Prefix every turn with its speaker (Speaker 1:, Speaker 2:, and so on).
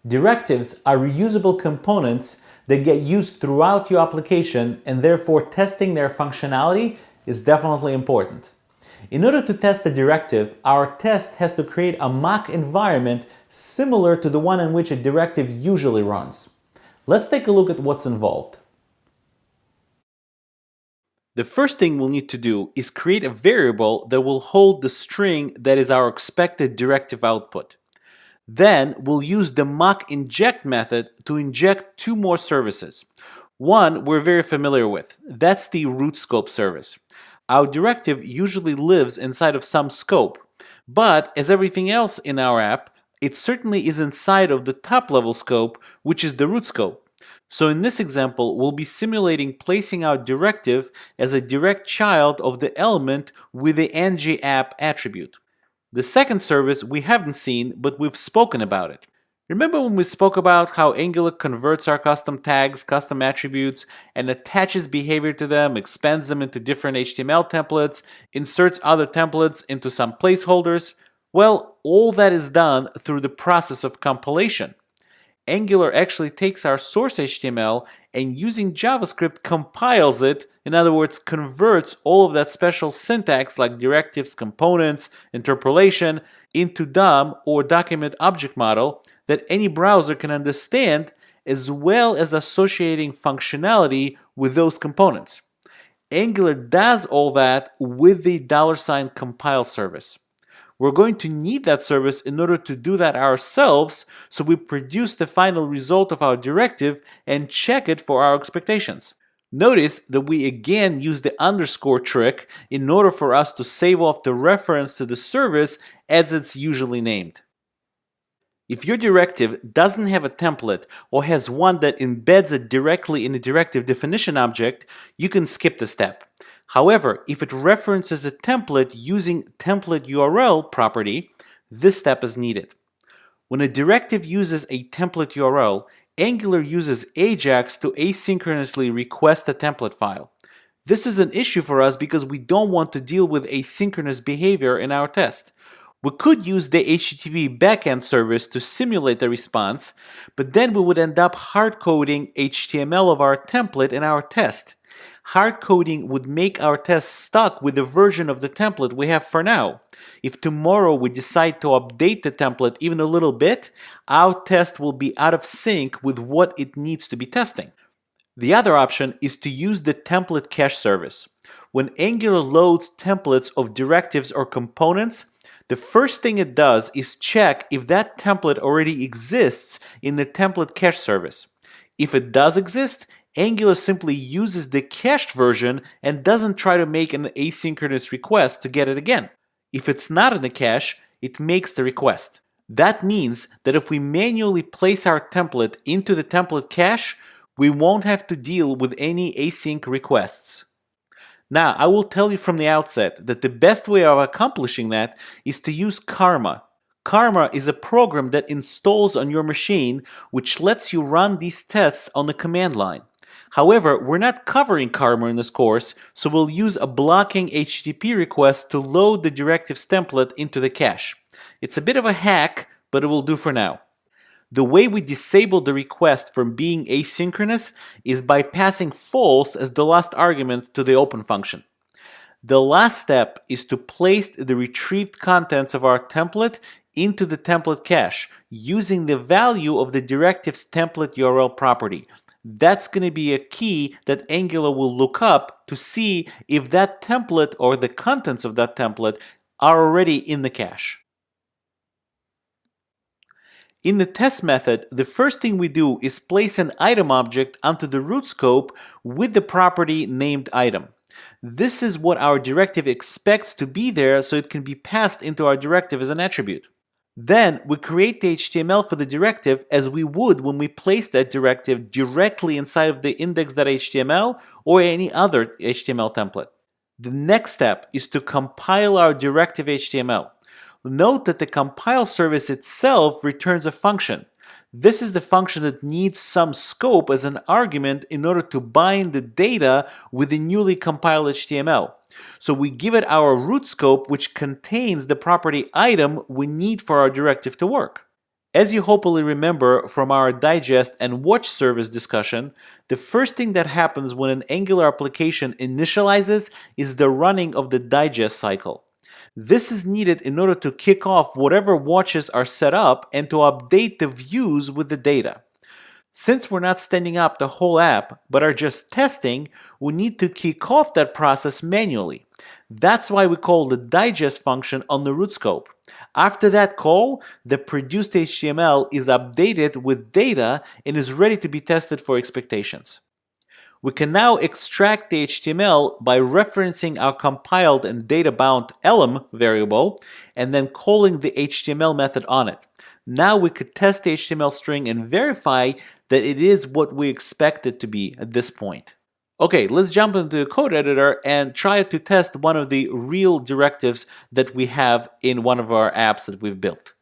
Speaker 1: Directives are reusable components that get used throughout your application, and therefore testing their functionality is definitely important. In order to test a directive, our test has to create a mock environment similar to the one in which a directive usually runs. Let's take a look at what's involved. The first thing we'll need to do is create a variable that will hold the string that is our expected directive output. Then we'll use the mock inject method to inject two more services. One we're very familiar with. That's the root scope service. Our directive usually lives inside of some scope, but as everything else in our app, it certainly is inside of the top level scope, which is the root scope. So in this example, we'll be simulating placing our directive as a direct child of the element with the ng-app attribute. The second service we haven't seen, but we've spoken about it. Remember when we spoke about how Angular converts our custom tags, custom attributes, and attaches behavior to them, expands them into different HTML templates, inserts other templates into some placeholders? Well, all that is done through the process of compilation. Angular actually takes our source HTML and using JavaScript compiles it, in other words, converts all of that special syntax like directives, components, interpolation into DOM or document object model that any browser can understand, as well as associating functionality with those components. Angular does all that with the $compile service. We're going to need that service in order to do that ourselves, so we produce the final result of our directive and check it for our expectations. Notice that we again use the underscore trick in order for us to save off the reference to the service as it's usually named. If your directive doesn't have a template or has one that embeds it directly in the directive definition object, you can skip the step. However, if it references a template using template URL property, this step is needed. When a directive uses a template URL, Angular uses AJAX to asynchronously request a template file. This is an issue for us because we don't want to deal with asynchronous behavior in our test. We could use the HTTP backend service to simulate the response, but then we would end up hard-coding HTML of our template in our test. Hard coding would make our test stuck with the version of the template we have for now. If tomorrow we decide to update the template even a little bit, our test will be out of sync with what it needs to be testing. The other option is to use the template cache service. When Angular loads templates of directives or components, the first thing it does is check if that template already exists in the template cache service. If it does exist, Angular simply uses the cached version and doesn't try to make an asynchronous request to get it again. If it's not in the cache, it makes the request. That means that if we manually place our template into the template cache, we won't have to deal with any async requests. Now, I will tell you from the outset that the best way of accomplishing that is to use Karma. Karma is a program that installs on your machine which lets you run these tests on the command line. However, we're not covering Karma in this course, so we'll use a blocking HTTP request to load the directives template into the cache. It's a bit of a hack, but it will do for now. The way we disable the request from being asynchronous is by passing false as the last argument to the open function. The last step is to place the retrieved contents of our template into the template cache using the value of the directives template URL property. That's going to be a key that Angular will look up to see if that template or the contents of that template are already in the cache. In the test method, the first thing we do is place an item object onto the root scope with the property named item. This is what our directive expects to be there, so it can be passed into our directive as an attribute. Then we create the HTML for the directive as we would when we place that directive directly inside of the index.html or any other HTML template. The next step is to compile our directive HTML. Note that the compile service itself returns a function. This is the function that needs some scope as an argument in order to bind the data with the newly compiled HTML. So we give it our root scope, which contains the property item we need for our directive to work. As you hopefully remember from our digest and watch service discussion, the first thing that happens when an Angular application initializes is the running of the digest cycle. This is needed in order to kick off whatever watches are set up and to update the views with the data. Since we're not standing up the whole app, but are just testing, we need to kick off that process manually. That's why we call the digest function on the root scope. After that call, the produced HTML is updated with data and is ready to be tested for expectations. We can now extract the HTML by referencing our compiled and data-bound elem variable and then calling the HTML method on it. Now we could test the HTML string and verify that it is what we expect it to be at this point. Okay, let's jump into the code editor and try to test one of the real directives that we have in one of our apps that we've built.